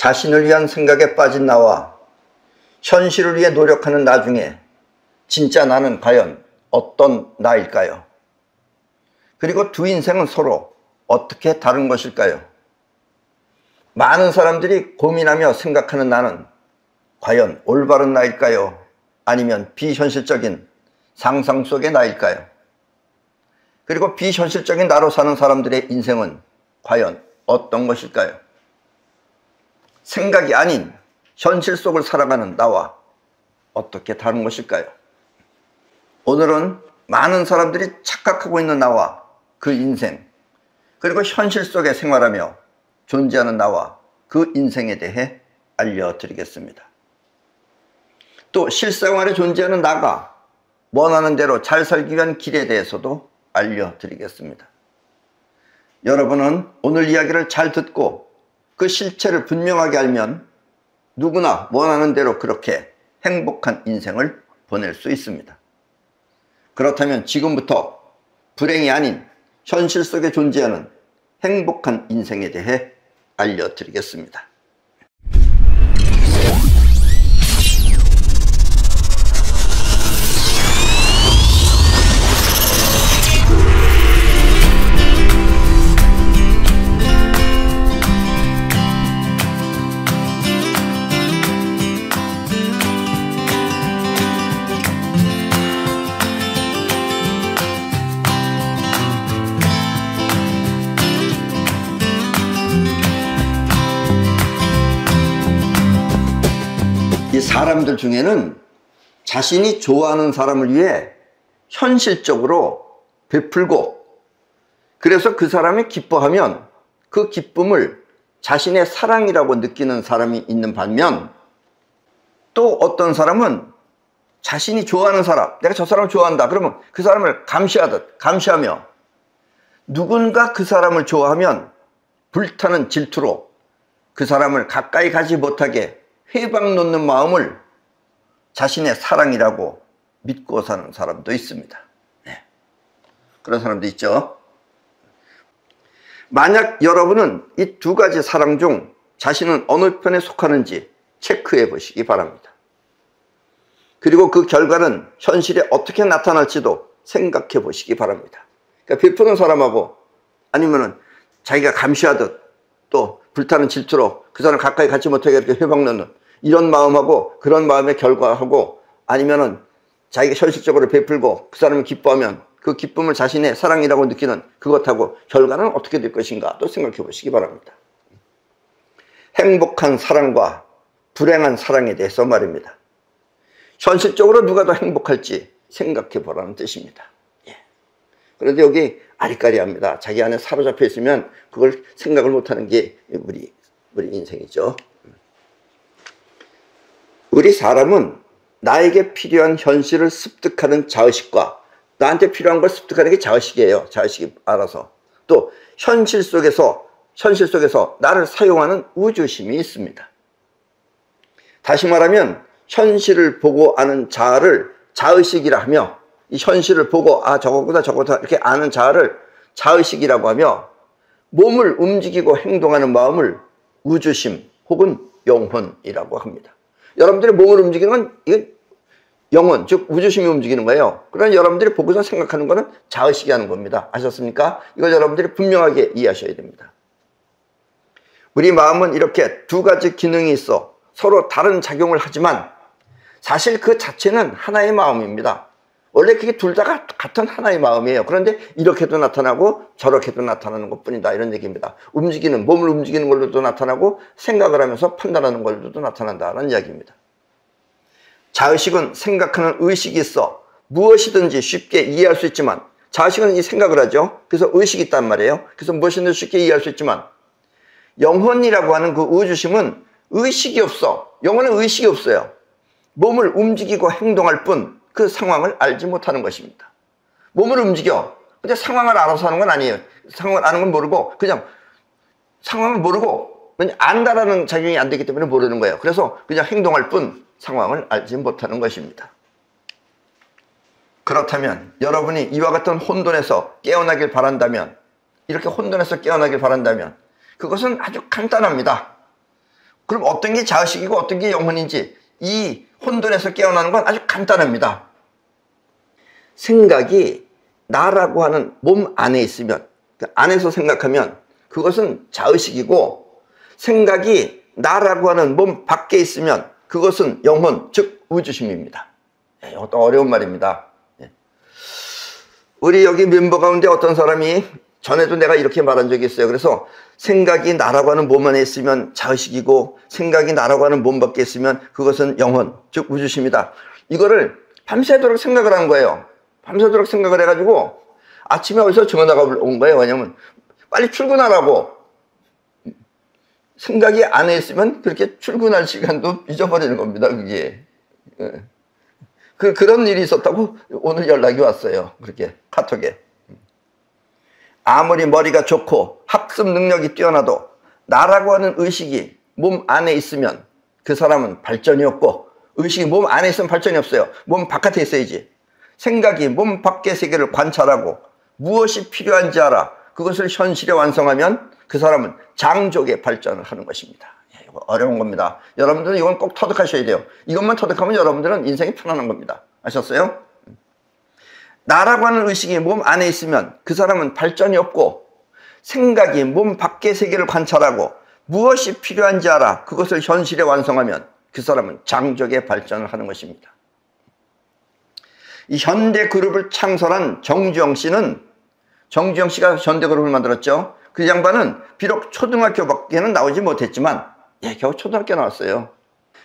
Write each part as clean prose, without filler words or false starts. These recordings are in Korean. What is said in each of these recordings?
자신을 위한 생각에 빠진 나와 현실을 위해 노력하는 나 중에 진짜 나는 과연 어떤 나일까요? 그리고 두 인생은 서로 어떻게 다른 것일까요? 많은 사람들이 고민하며 생각하는 나는 과연 올바른 나일까요? 아니면 비현실적인 상상 속의 나일까요? 그리고 비현실적인 나로 사는 사람들의 인생은 과연 어떤 것일까요? 생각이 아닌 현실 속을 살아가는 나와 어떻게 다른 것일까요? 오늘은 많은 사람들이 착각하고 있는 나와 그 인생, 그리고 현실 속에 생활하며 존재하는 나와 그 인생에 대해 알려드리겠습니다. 또 실생활에 존재하는 나가 원하는 대로 잘 살기 위한 길에 대해서도 알려드리겠습니다. 여러분은 오늘 이야기를 잘 듣고 그 실체를 분명하게 알면 누구나 원하는 대로 그렇게 행복한 인생을 보낼 수 있습니다. 그렇다면 지금부터 불행이 아닌 현실 속에 존재하는 행복한 인생에 대해 알려드리겠습니다. 이 사람들 중에는 자신이 좋아하는 사람을 위해 현실적으로 베풀고, 그래서 그 사람이 기뻐하면 그 기쁨을 자신의 사랑이라고 느끼는 사람이 있는 반면, 또 어떤 사람은 자신이 좋아하는 사람, 내가 저 사람을 좋아한다 그러면 그 사람을 감시하며 누군가 그 사람을 좋아하면 불타는 질투로 그 사람을 가까이 가지 못하게 회방 놓는 마음을 자신의 사랑이라고 믿고 사는 사람도 있습니다. 네. 그런 사람도 있죠. 만약 여러분은 이 두 가지 사랑 중 자신은 어느 편에 속하는지 체크해 보시기 바랍니다. 그리고 그 결과는 현실에 어떻게 나타날지도 생각해 보시기 바랍니다. 그러니까 베푸는 사람하고 아니면은 자기가 감시하듯 또 불타는 질투로 그 사람 가까이 가지 못하게 이렇게 회방 놓는 이런 마음하고 그런 마음의 결과하고, 아니면은 자기가 현실적으로 베풀고 그 사람이 기뻐하면 그 기쁨을 자신의 사랑이라고 느끼는 그것하고 결과는 어떻게 될 것인가 또 생각해 보시기 바랍니다. 행복한 사랑과 불행한 사랑에 대해서 말입니다. 현실적으로 누가 더 행복할지 생각해 보라는 뜻입니다. 예. 그런데 여기 아리까리합니다. 자기 안에 사로잡혀 있으면 그걸 생각을 못하는 게 우리 인생이죠. 우리 사람은 나에게 필요한 현실을 습득하는 자의식과 나한테 필요한 걸 습득하는 게 자의식이에요. 자의식이 알아서. 또 현실 속에서 나를 사용하는 우주심이 있습니다. 다시 말하면 현실을 보고 아는 자아를 자의식이라 하며, 이 현실을 보고 저거보다 이렇게 아는 자아를 자의식이라고 하며, 몸을 움직이고 행동하는 마음을 우주심 혹은 영혼이라고 합니다. 여러분들이 몸을 움직이는 건 이게 영혼, 즉 우주심이 움직이는 거예요. 그러나 여러분들이 보고서 생각하는 거는 자의식이 하는 겁니다. 아셨습니까? 이걸 여러분들이 분명하게 이해하셔야 됩니다. 우리 마음은 이렇게 두 가지 기능이 있어 서로 다른 작용을 하지만 사실 그 자체는 하나의 마음입니다. 원래 그게 둘 다 같은 하나의 마음이에요. 그런데 이렇게도 나타나고 저렇게도 나타나는 것뿐이다, 이런 얘기입니다. 몸을 움직이는 걸로도 나타나고 생각을 하면서 판단하는 걸로도 나타난다는 이야기입니다. 자의식은 생각하는 의식이 있어 무엇이든지 쉽게 이해할 수 있지만, 자의식은 이 생각을 하죠. 그래서 의식이 있단 말이에요. 그래서 무엇이든지 쉽게 이해할 수 있지만, 영혼이라고 하는 그 우주심은 의식이 없어. 영혼은 의식이 없어요. 몸을 움직이고 행동할 뿐 그 상황을 알지 못하는 것입니다. 몸을 움직여. 근데 상황을 알아서 하는 건 아니에요. 상황을 아는 건 모르고 그냥 상황을 모르고, 왜냐 안다라는 작용이 안 되기 때문에 모르는 거예요. 그래서 그냥 행동할 뿐 상황을 알지 못하는 것입니다. 그렇다면 여러분이 이와 같은 혼돈에서 깨어나길 바란다면, 이렇게 혼돈에서 깨어나길 바란다면 그것은 아주 간단합니다. 그럼 어떤 게 자의식이고 어떤 게 영혼인지 이 혼돈에서 깨어나는 건 아주 간단합니다. 생각이 나라고 하는 몸 안에 있으면, 그 안에서 생각하면 그것은 자의식이고, 생각이 나라고 하는 몸 밖에 있으면 그것은 영혼, 즉 우주심입니다. 이것도 어려운 말입니다. 우리 여기 멤버 가운데 어떤 사람이 전에도 내가 이렇게 말한 적이 있어요. 그래서 생각이 나라고 하는 몸 안에 있으면 자의식이고, 생각이 나라고 하는 몸 밖에 있으면 그것은 영혼, 즉 우주심이다. 이거를 밤새도록 생각을 한 거예요. 밤새도록 생각을 해가지고 아침에 어디서 전화가 온 거예요. 왜냐면 빨리 출근하라고. 생각이 안에 있으면 그렇게 출근할 시간도 잊어버리는 겁니다. 그게. 그런 일이 있었다고 오늘 연락이 왔어요. 그렇게 카톡에. 아무리 머리가 좋고 학습 능력이 뛰어나도 나라고 하는 의식이 몸 안에 있으면 그 사람은 발전이 없고, 의식이 몸 안에 있으면 발전이 없어요. 몸 바깥에 있어야지. 생각이 몸 밖의 세계를 관찰하고 무엇이 필요한지 알아 그것을 현실에 완성하면 그 사람은 장족의 발전을 하는 것입니다. 이거 어려운 겁니다. 여러분들은 이건 꼭 터득하셔야 돼요. 이것만 터득하면 여러분들은 인생이 편안한 겁니다. 아셨어요? 나라고 하는 의식이 몸 안에 있으면 그 사람은 발전이 없고, 생각이 몸 밖의 세계를 관찰하고 무엇이 필요한지 알아 그것을 현실에 완성하면 그 사람은 장족의 발전을 하는 것입니다. 이 현대그룹을 창설한 정주영 씨는, 정주영 씨가 현대그룹을 만들었죠. 그 양반은 비록 초등학교밖에는 나오지 못했지만 겨우 초등학교 나왔어요.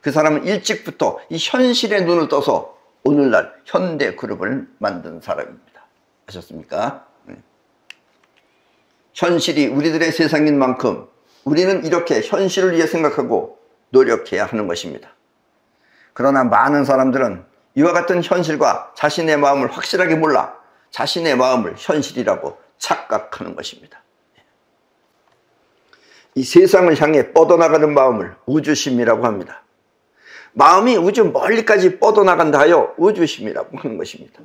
그 사람은 일찍부터 이 현실에 눈을 떠서 오늘날 현대그룹을 만든 사람입니다. 아셨습니까? 현실이 우리들의 세상인 만큼 우리는 이렇게 현실을 위해 생각하고 노력해야 하는 것입니다. 그러나 많은 사람들은 이와 같은 현실과 자신의 마음을 확실하게 몰라 자신의 마음을 현실이라고 착각하는 것입니다. 이 세상을 향해 뻗어나가는 마음을 우주심이라고 합니다. 마음이 우주 멀리까지 뻗어나간다 하여 우주심이라고 하는 것입니다.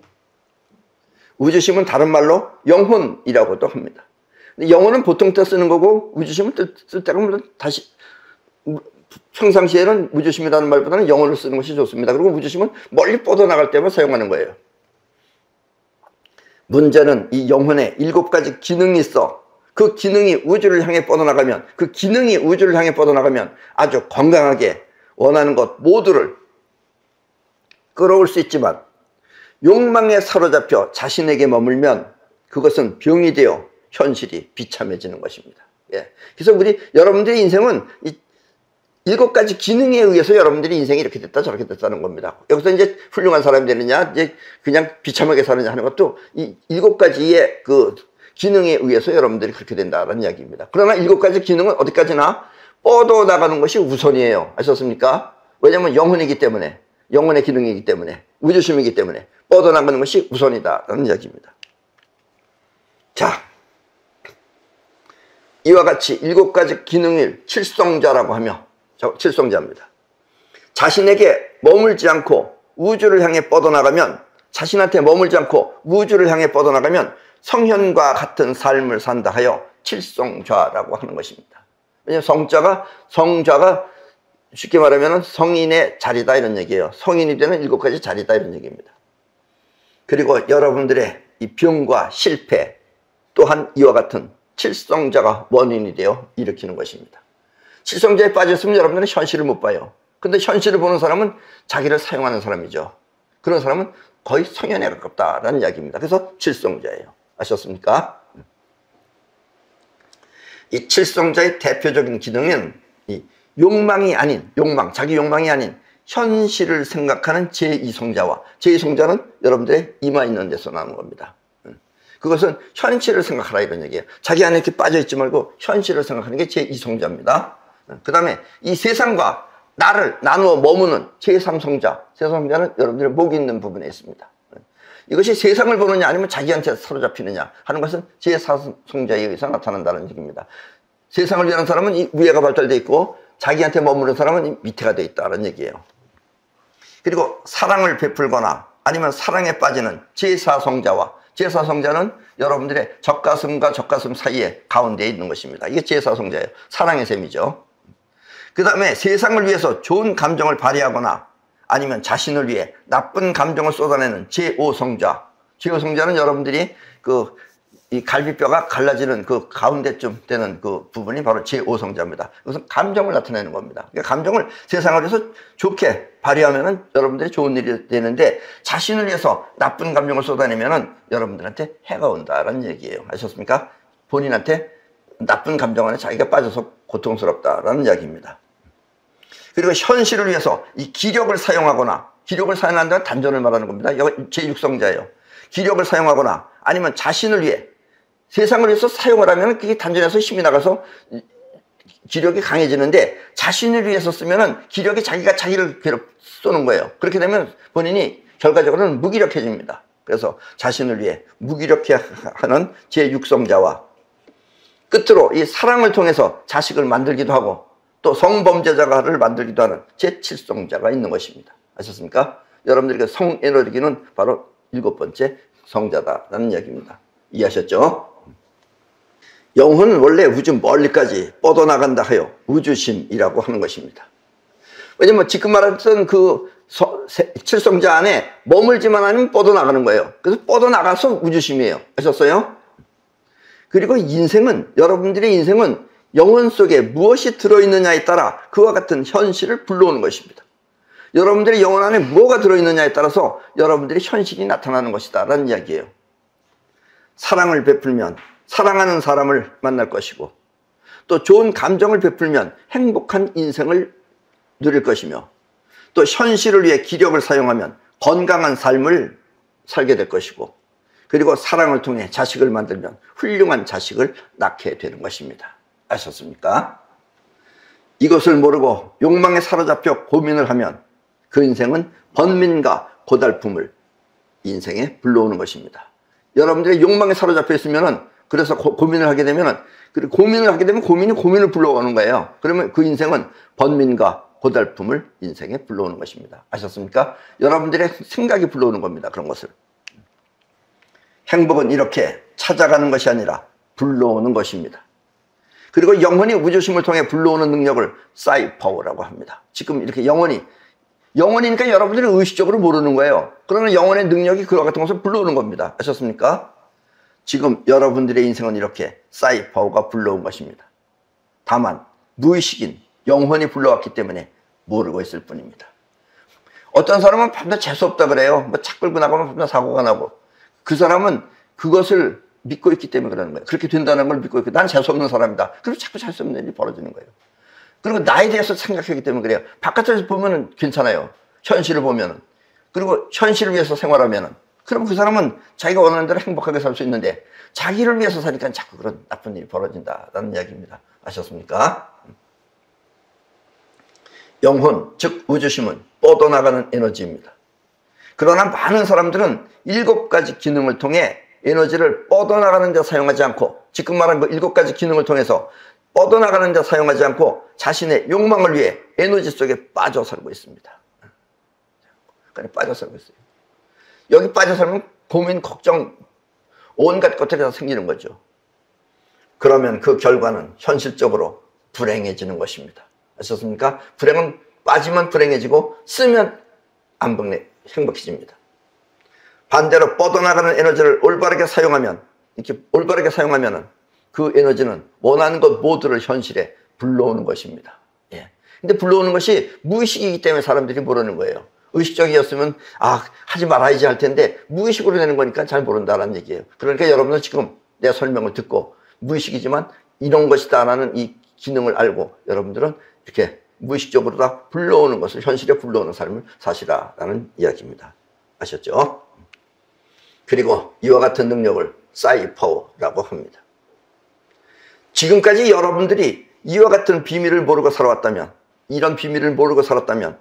우주심은 다른 말로 영혼이라고도 합니다. 영혼은 보통 때 쓰는 거고, 우주심은 쓸 때가 다시, 평상시에는 우주심이라는 말보다는 영혼을 쓰는 것이 좋습니다. 그리고 우주심은 멀리 뻗어나갈 때만 사용하는 거예요. 문제는 이 영혼에 7가지 기능이 있어. 그 기능이 우주를 향해 뻗어나가면, 그 기능이 우주를 향해 뻗어나가면 아주 건강하게 원하는 것 모두를 끌어올 수 있지만, 욕망에 사로잡혀 자신에게 머물면 그것은 병이 되어 현실이 비참해지는 것입니다. 그래서 여러분들의 인생은 이 7가지 기능에 의해서 여러분들이 인생이 이렇게 됐다 저렇게 됐다는 겁니다. 여기서 이제 훌륭한 사람이 되느냐, 이제 그냥 비참하게 사느냐 하는 것도 이 7가지의 그 기능에 의해서 여러분들이 그렇게 된다는 이야기입니다. 그러나 7가지 기능은 어디까지나 뻗어나가는 것이 우선이에요. 아셨습니까? 왜냐하면 영혼이기 때문에, 영혼의 기능이기 때문에, 우주심이기 때문에 뻗어나가는 것이 우선이다라는 이야기입니다. 자, 이와 같이 7가지 기능을 칠성자라고 하며, 칠성자입니다. 자신에게 머물지 않고 우주를 향해 뻗어나가면, 자신한테 머물지 않고 우주를 향해 뻗어나가면 성현과 같은 삶을 산다 하여 칠성좌라고 하는 것입니다. 왜냐하면 성자가 쉽게 말하면 성인의 자리다 이런 얘기예요. 성인이 되는 7가지 자리다 이런 얘기입니다. 그리고 여러분들의 이 병과 실패 또한 이와 같은 칠성자가 원인이 되어 일으키는 것입니다. 칠성자에 빠졌으면 여러분들은 현실을 못 봐요. 근데 현실을 보는 사람은 자기를 사용하는 사람이죠. 그런 사람은 거의 성현에 가깝다라는 이야기입니다. 그래서 칠성자예요. 아셨습니까? 이 칠성자의 대표적인 기능은 이 욕망이 아닌, 자기 욕망이 아닌 현실을 생각하는 제2성자와, 제2성자는 여러분들의 이마 있는 데서 나오는 겁니다. 그것은 현실을 생각하라 이런 얘기예요. 자기 안에 이렇게 빠져있지 말고 현실을 생각하는 게 제2성자입니다. 그 다음에 이 세상과 나를 나누어 머무는 제3성자, 제3성자는 여러분들의 목이 있는 부분에 있습니다. 이것이 세상을 보느냐 아니면 자기한테 사로잡히느냐 하는 것은 제4성자에 의해서 나타난다는 얘기입니다. 세상을 위하는 사람은 이 위에가 발달되어 있고 자기한테 머무는 사람은 이 밑에가 되어 있다는 얘기예요. 그리고 사랑을 베풀거나 아니면 사랑에 빠지는 제4성자와, 제4성자는 여러분들의 젖가슴과 젖가슴 사이에 가운데에 있는 것입니다. 이게 제4성자예요. 사랑의 셈이죠. 그 다음에 세상을 위해서 좋은 감정을 발휘하거나 아니면 자신을 위해 나쁜 감정을 쏟아내는 제5성자. 제5성자는 여러분들이 이 갈비뼈가 갈라지는 그 가운데쯤 되는 그 부분이 바로 제5성자입니다. 그것은 감정을 나타내는 겁니다. 그러니까 감정을 세상을 위해서 좋게 발휘하면은 여러분들이 좋은 일이 되는데, 자신을 위해서 나쁜 감정을 쏟아내면은 여러분들한테 해가 온다라는 얘기예요. 아셨습니까? 본인한테 나쁜 감정 안에 자기가 빠져서 고통스럽다라는 이야기입니다. 그리고 현실을 위해서 이 기력을 사용하거나, 기력을 사용한다는 단전을 말하는 겁니다. 제6성자예요. 기력을 사용하거나 아니면 자신을 위해, 세상을 위해서 사용을 하면 그게 단전에서 힘이 나가서 기력이 강해지는데, 자신을 위해서 쓰면은 기력이 자기가 자기를 쏘는 거예요. 그렇게 되면 본인이 결과적으로는 무기력해집니다. 그래서 자신을 위해 무기력해 하는 제6성자와 끝으로 이 사랑을 통해서 자식을 만들기도 하고 또 성범죄자를 만들기도 하는 제7성자가 있는 것입니다. 아셨습니까? 여러분들에게 성에너지는 바로 7번째 성자다라는 이야기입니다. 이해하셨죠? 영혼은 원래 우주 멀리까지 뻗어나간다 하여 우주심이라고 하는 것입니다. 왜냐면 지금 말했던 그 7성자 안에 머물지만 않으면 뻗어나가는 거예요. 그래서 뻗어나가서 우주심이에요. 아셨어요? 그리고 인생은, 여러분들의 인생은 영혼 속에 무엇이 들어있느냐에 따라 그와 같은 현실을 불러오는 것입니다. 여러분들의 영혼 안에 뭐가 들어있느냐에 따라서 여러분들의 현실이 나타나는 것이다 라는 이야기예요. 사랑을 베풀면 사랑하는 사람을 만날 것이고, 또 좋은 감정을 베풀면 행복한 인생을 누릴 것이며, 또 현실을 위해 기력을 사용하면 건강한 삶을 살게 될 것이고, 그리고 사랑을 통해 자식을 만들면 훌륭한 자식을 낳게 되는 것입니다. 아셨습니까? 이것을 모르고 욕망에 사로잡혀 고민을 하면 그 인생은 번민과 고달픔을 인생에 불러오는 것입니다. 여러분들의 욕망에 사로잡혀 있으면은, 그래서 고민을 하게 되면은, 고민을 하게 되면 고민을 불러오는 거예요. 그러면 그 인생은 번민과 고달픔을 인생에 불러오는 것입니다. 아셨습니까? 여러분들의 생각이 불러오는 겁니다. 그런 것을. 행복은 이렇게 찾아가는 것이 아니라 불러오는 것입니다. 그리고 영혼이 우주심을 통해 불러오는 능력을 사이파워라고 합니다. 지금 이렇게 영혼이니까 여러분들이 의식적으로 모르는 거예요. 그러나 영혼의 능력이 그와 같은 것을 불러오는 겁니다. 아셨습니까? 지금 여러분들의 인생은 이렇게 사이파워가 불러온 것입니다. 다만 무의식인 영혼이 불러왔기 때문에 모르고 있을 뿐입니다. 어떤 사람은 밤낮 재수없다 그래요. 뭐 차 끌고 나가면 밤낮 사고가 나고, 그 사람은 그것을 믿고 있기 때문에 그러는 거예요. 그렇게 된다는 걸 믿고 있고, 난 재수없는 사람이다. 그래서 자꾸 재수없는 일이 벌어지는 거예요. 그리고 나에 대해서 생각하기 때문에 그래요. 바깥에서 보면은 괜찮아요. 현실을 보면은. 그리고 현실을 위해서 생활하면은, 그럼 그 사람은 자기가 원하는 대로 행복하게 살 수 있는데, 자기를 위해서 사니까 자꾸 그런 나쁜 일이 벌어진다라는 이야기입니다. 아셨습니까? 영혼, 즉 우주심은 뻗어나가는 에너지입니다. 그러나 많은 사람들은 7가지 기능을 통해 에너지를 뻗어나가는 데 사용하지 않고, 지금 말한 그 7가지 기능을 통해서 뻗어나가는 데 사용하지 않고 자신의 욕망을 위해 에너지 속에 빠져 살고 있습니다. 그냥 빠져 살고 있어요. 여기 빠져 살면 고민, 걱정, 온갖 것들이 다 생기는 거죠. 그러면 그 결과는 현실적으로 불행해지는 것입니다. 아셨습니까? 불행은 빠지면 불행해지고 쓰면 행복해집니다. 반대로 뻗어나가는 에너지를 올바르게 사용하면, 이렇게 올바르게 사용하면은 그 에너지는 원하는 것 모두를 현실에 불러오는 것입니다. 예. 근데 불러오는 것이 무의식이기 때문에 사람들이 모르는 거예요. 의식적이었으면 하지 말아야지 할 텐데 무의식으로 되는 거니까 잘 모른다라는 얘기예요. 그러니까 여러분들 지금 내 설명을 듣고 무의식이지만 이런 것이다라는 이 기능을 알고 여러분들은 이렇게 무의식적으로 다 불러오는 것을 현실에 불러오는 삶을 사시라라는 이야기입니다. 아셨죠? 그리고 이와 같은 능력을 사이파워라고 합니다. 지금까지 여러분들이 이와 같은 비밀을 모르고 살아왔다면, 이런 비밀을 모르고 살았다면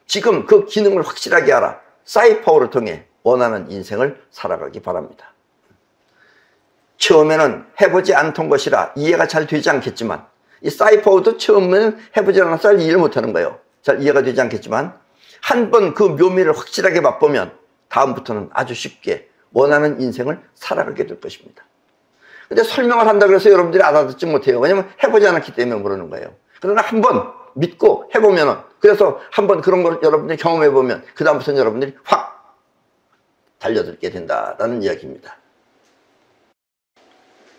지금 그 기능을 확실하게 알아 사이파워를 통해 원하는 인생을 살아가기 바랍니다. 처음에는 해보지 않던 것이라 이해가 잘 되지 않겠지만, 이 사이파워도 처음에는 해보지 않아서 잘 이해를 못하는 거예요. 잘 이해가 되지 않겠지만 한 번 그 묘미를 확실하게 맛보면 다음부터는 아주 쉽게 원하는 인생을 살아가게 될 것입니다. 근데 설명을 한다고 해서 여러분들이 알아듣지 못해요. 왜냐면 해보지 않았기 때문에 모르는 거예요. 그러나 한 번 믿고 해보면은, 그래서 한번 그런 걸 여러분들이 경험해보면 그다음부터는 여러분들이 확 달려들게 된다라는 이야기입니다.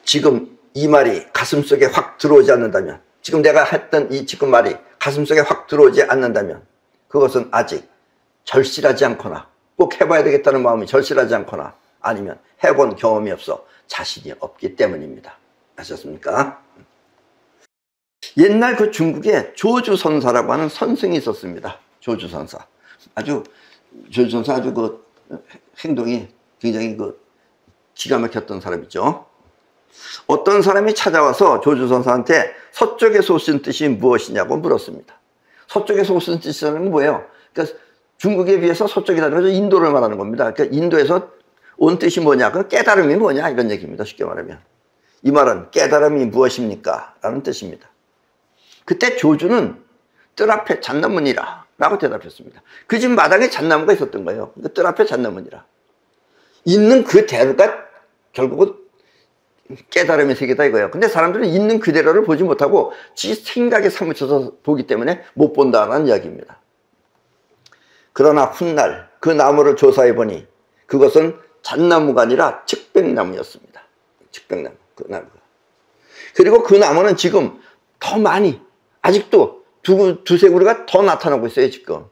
지금 이 말이 가슴속에 확 들어오지 않는다면, 지금 내가 했던 이 지금 말이 가슴속에 확 들어오지 않는다면 그것은 아직 절실하지 않거나 꼭 해봐야 되겠다는 마음이 절실하지 않거나 아니면 해본 경험이 없어 자신이 없기 때문입니다. 아셨습니까? 옛날 그 중국에 조주선사라고 하는 선생이 있었습니다. 조주선사. 조주선사 아주 그 행동이 굉장히 그 기가 막혔던 사람이죠. 어떤 사람이 찾아와서 조주선사한테 서쪽에서 오신 뜻이 무엇이냐고 물었습니다. 서쪽에서 오신 뜻은 뭐예요? 그러니까 중국에 비해서 서쪽이라는 것은 인도를 말하는 겁니다. 그러니까 인도에서 온 뜻이 뭐냐? 그 깨달음이 뭐냐? 이런 얘기입니다. 쉽게 말하면. 이 말은 깨달음이 무엇입니까? 라는 뜻입니다. 그때 조주는 뜰 앞에 잣나무니라 라고 대답했습니다. 그 집 마당에 잣나무가 있었던 거예요. 그러니까 뜰 앞에 잣나무니라. 있는 그대로가 결국은 깨달음의 세계다 이거예요. 근데 사람들은 있는 그대로를 보지 못하고 지 생각에 사무쳐서 보기 때문에 못 본다는 이야기입니다. 그러나 훗날 그 나무를 조사해 보니 그것은 잣나무가 아니라 측백나무였습니다. 측백나무, 그 나무가. 그리고 그 나무는 지금 더 많이, 아직도 두세 그루가 더 나타나고 있어요, 지금.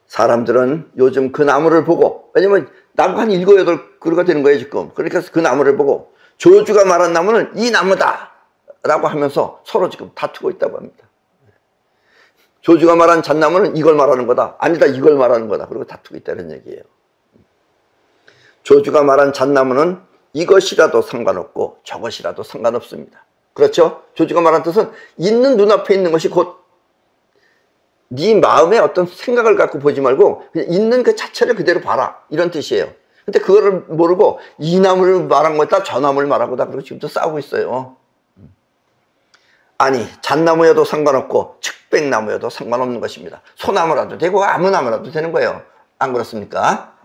사람들은 요즘 그 나무를 보고, 왜냐면 나무가 한 7, 8그루가 되는 거예요, 지금. 그러니까 그 나무를 보고 조주가 말한 나무는 이 나무다 라고 하면서 서로 지금 다투고 있다고 합니다. 조주가 말한 잣나무는 이걸 말하는 거다, 아니다 이걸 말하는 거다, 그리고 다투고 있다는 얘기예요. 조주가 말한 잣나무는 이것이라도 상관없고 저것이라도 상관없습니다. 그렇죠? 조주가 말한 뜻은 있는 눈앞에 있는 것이 곧 네 마음에 어떤 생각을 갖고 보지 말고 그냥 있는 그 자체를 그대로 봐라, 이런 뜻이에요. 근데 그거를 모르고 이 나무를 말한 거다 저 나무를 말한 거다 그리고 지금도 싸우고 있어요. 아니 잣나무여도 상관없고 측백나무여도 상관없는 것입니다. 소나무라도 되고 아무 나무라도 되는 거예요. 안 그렇습니까?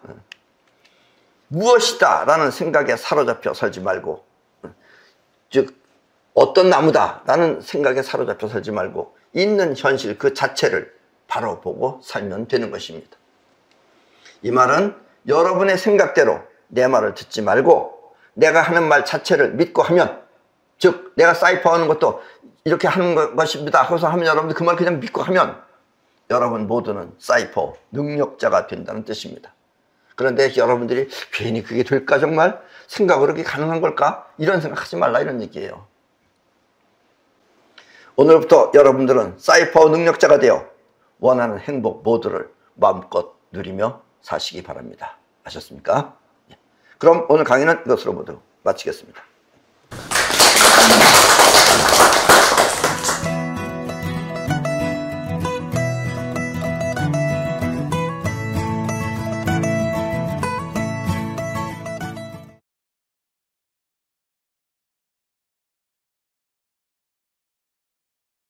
무엇이다 라는 생각에 사로잡혀 살지 말고, 즉 어떤 나무다 라는 생각에 사로잡혀 살지 말고 있는 현실 그 자체를 바로 보고 살면 되는 것입니다. 이 말은 여러분의 생각대로 내 말을 듣지 말고 내가 하는 말 자체를 믿고 하면, 즉 내가 사이퍼하는 것도 이렇게 하는 것입니다 하고서 하면 여러분들 그 말 그냥 믿고 하면 여러분 모두는 사이퍼 능력자가 된다는 뜻입니다. 그런데 여러분들이 괜히 그게 될까, 정말 생각으로 그게 가능한 걸까, 이런 생각하지 말라, 이런 얘기예요. 오늘부터 여러분들은 사이퍼 능력자가 되어 원하는 행복 모두를 마음껏 누리며 사시기 바랍니다. 아셨습니까? 그럼 오늘 강의는 이것으로 모두 마치겠습니다.